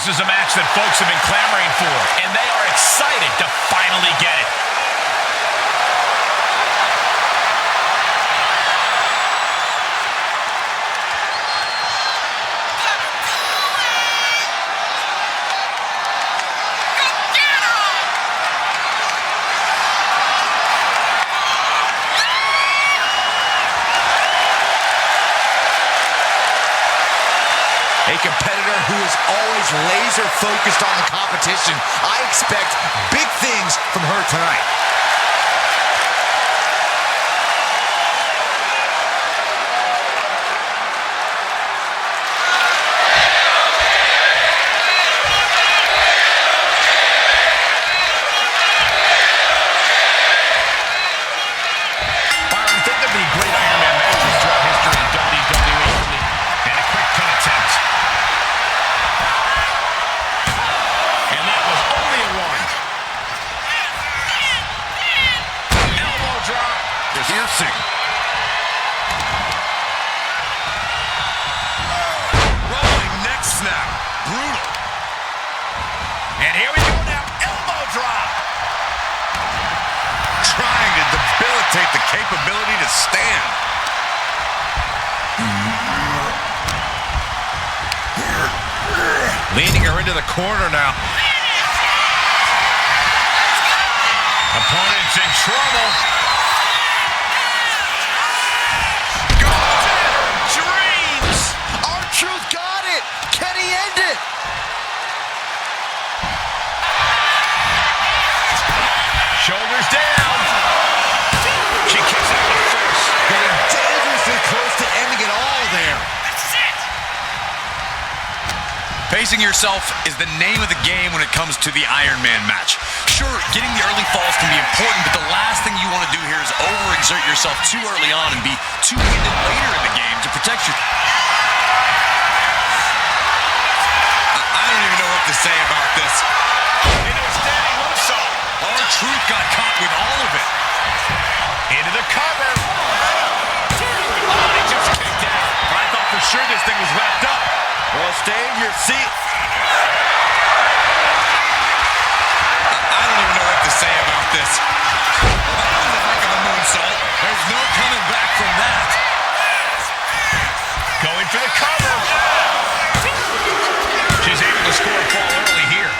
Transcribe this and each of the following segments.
This is a match that folks have been clamoring for, and they are excited to finally get it. A competitor who is always laser focused on the competition. I expect big things from her tonight. Byron, think of the great Iron Man matches throughout history in WWE, and a quick pin attempt. And that was only a one. Elbow drop. Piercing. Rolling neck snap. Brutal. And here we go now. Elbow drop. Trying to debilitate the capability to stand. Leaning her into the corner now. Opponent's in trouble. Dreams! R-Truth got it! Can he end it? Shoulders down. She kicks out the first. Getting dangerously close to ending it all there. Pacing yourself is the name of the game when it comes to the Iron Man match. Sure, getting the early falls can be important, but the last thing you want to do here is overexert yourself too early on and be too winded later in the game to protect your... I don't even know what to say about this. Into a standing moonsault. R-Truth got caught with all of it. Into the cover. Oh, he just kicked out. I thought for sure this thing was wrapped up. Well, stay in your seat. I don't even know what to say about this. That was a heck of a moonsault. There's no coming back from that. Going for the cover. She's able to score a fall early here.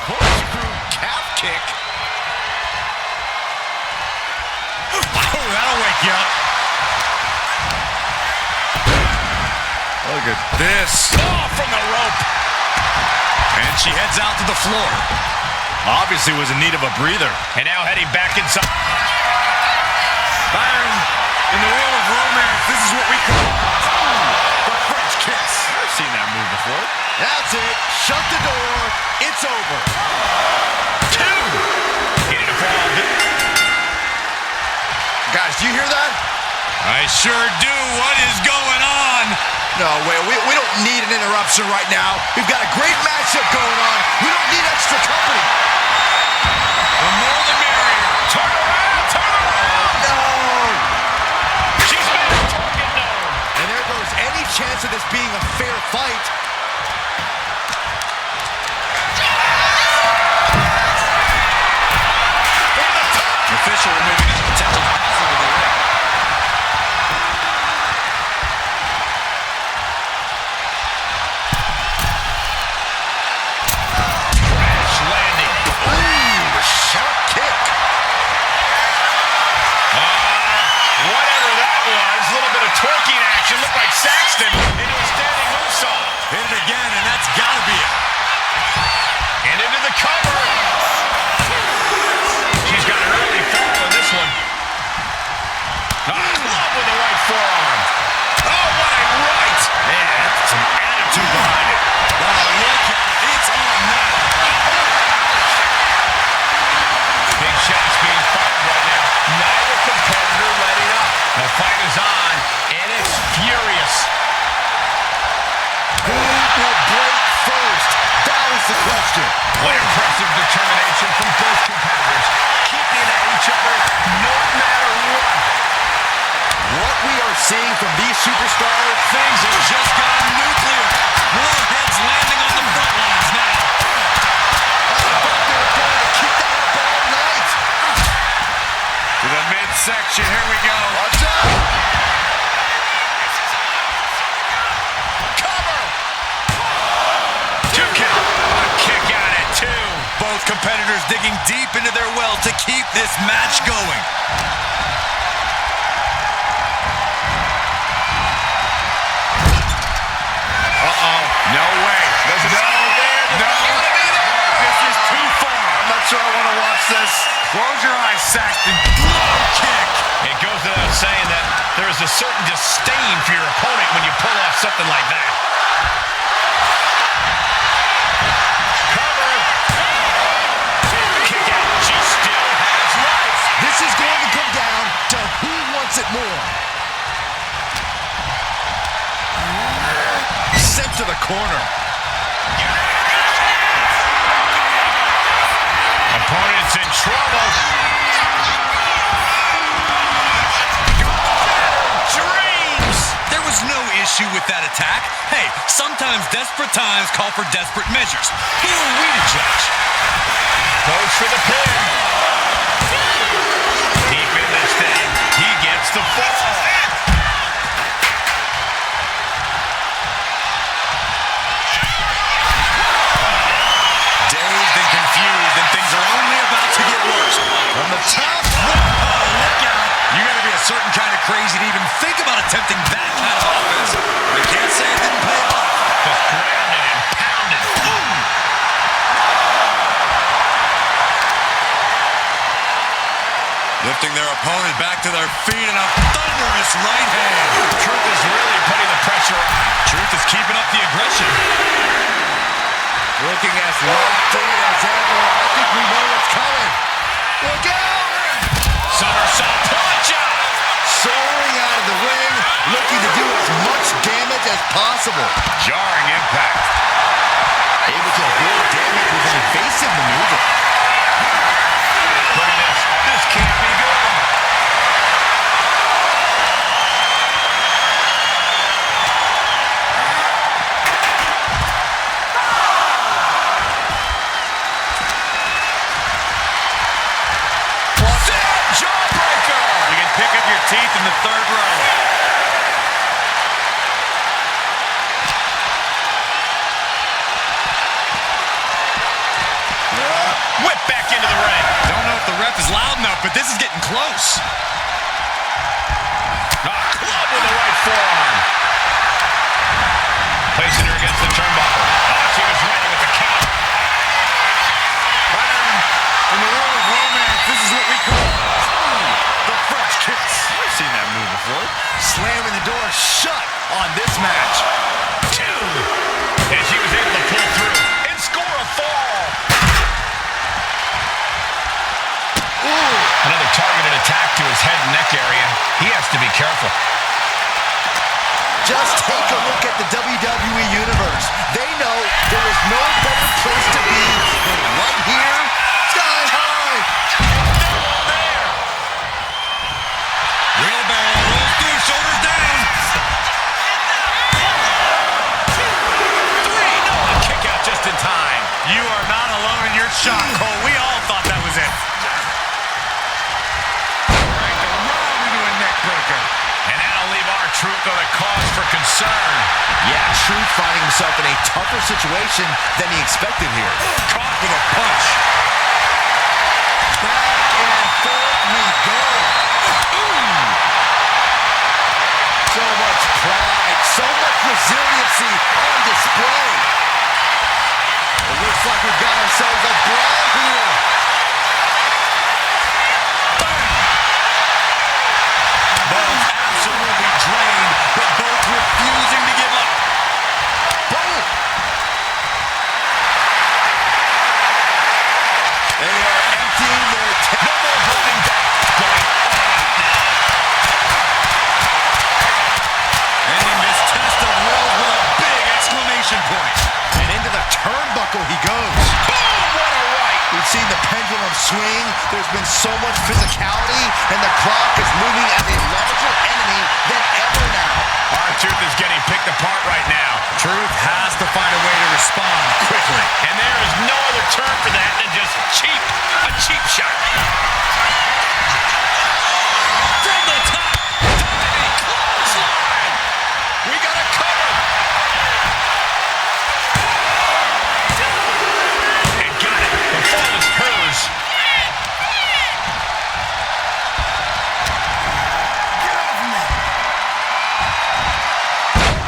Corkscrew calf kick. Oh, that'll wake you up. Look at this. Oh, from the rope. And she heads out to the floor. Obviously was in need of a breather. And now heading back inside. Byron, in the world of romance, this is what we call the French kiss. I've seen that move before. That's it. Shut the door. It's over. Two. Getting a fall. Guys, do you hear that? I sure do. What is going on? No, wait. We don't need an interruption right now. We've got a great matchup going on. We don't need extra company. The more the merrier. Turn around. Turn around. No. She's made her target known. And there goes any chance of this being a fair fight. The official removing his potential hazard of the ring. Crash landing. Ooh, a sharp kick. Whatever that was. A little bit of twerking action. Looked like Saxton into a standing moonsault. seeing from these superstars. Things have just gone nuclear. More heads landing on the front lines now. I thought they were going to keep that up all night. To the midsection, here we go. Watch out! Cover! 2 count. A kick out at 2. Both competitors digging deep into their well to keep this match going. No way. There's no there. No. This is too far. I'm not sure I want to watch this. Close your eyes, Saxton. Blow kick. It goes without saying that there is a certain disdain for your opponent when you pull off something like that. Cover. Kick out. She still has life. This is going to come down to who wants it more. Sent to the corner. Opponent's in trouble. Dreams. There was no issue with that attack. Hey, sometimes desperate times call for desperate measures. Who are we to judge? Goes for the pin. Deep in this thing. He gets the fall. Dazed and confused, and things are only about to get worse. From the top, oh, look out. You gotta be a certain kind of crazy to even think about attempting that kind of offense. I can't say it didn't pay off. Just grounded and pounded. Lifting their opponent back to their feet in a thunderous right hand. Truth is really putting the pressure on. Truth is keeping up the aggression. Looking as locked in as ever. I think we know what's coming. Look out! Somersault punch out. Soaring out of the ring, looking to do as much damage as possible. Jarring impact. Able to avoid damage with an evasive maneuver. Look at this. This can't be good. Jawbreaker. You can pick up your teeth in the third row. Whip back into the ring. Don't know if the ref is loud enough, but this is getting close. Club with the right forearm. Placing her against the turnbuckle. Oh, she was ready with the count. In the world of romance, this is what we call the French kiss. I've seen that move before. Slamming the door shut on this match. 2. And she was able to pull through and score a fall. Ooh. Another targeted attack to his head and neck area. He has to be careful. Just take a look at the WWE Universe. They know there is no better place to be than right here, sky high. There. Wheelbarrow rolls through, shoulders down. 3. No, a kick out just in time. You are not alone in your shock, Cole. We all thought that was it. Right around into a neck breaker. And that'll leave R-Truth with a cause for concern. Yeah, Truth finding himself in a tougher situation than he expected here. Caught with a punch. Back and forth we go. Ooh. So much pride, so much resiliency on display. It looks like we've got ourselves a brawl here. Both absolutely drained, but both refusing to give up. Boom. They are emptying their tank. No more holding back. Going all out now. Ending this test of wills with a big exclamation point. And into the turnbuckle he goes. Boom! What a right. We've seen the pendulum swing. There's been so much physicality, and the Clock is moving as a larger enemy than ever apart right now. Truth has to find a way to respond quickly. And there is no other term for that than just cheap. A cheap shot. From the top. Diving clothesline. We got a cover. And got it. The fall is hers.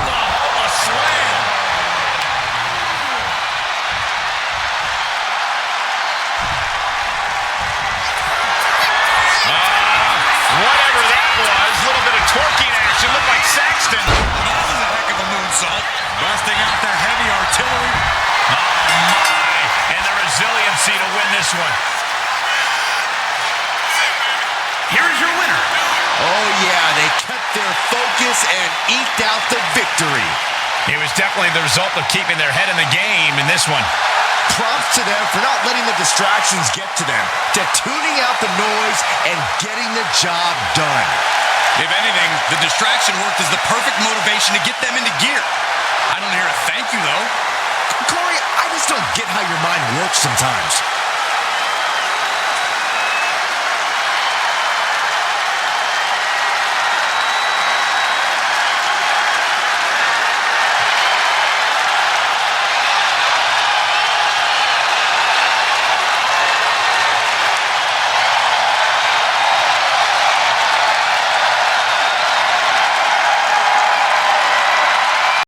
Oh, a slam. Whatever that was, a little bit of twerking action. Looked like Saxton. That was a heck of a moonsault. Busting out their heavy artillery. Oh, my. And the resiliency to win this one. Here is your winner. Oh, yeah, they kept their focus and eked out the victory. It was definitely the result of keeping their head in the game in this one. Props to them for not letting the distractions get to them, to tuning out the noise and getting the job done. If anything, the distraction worked as the perfect motivation to get them into gear. I don't hear a thank you, though. Corey, I just don't get how your mind works sometimes.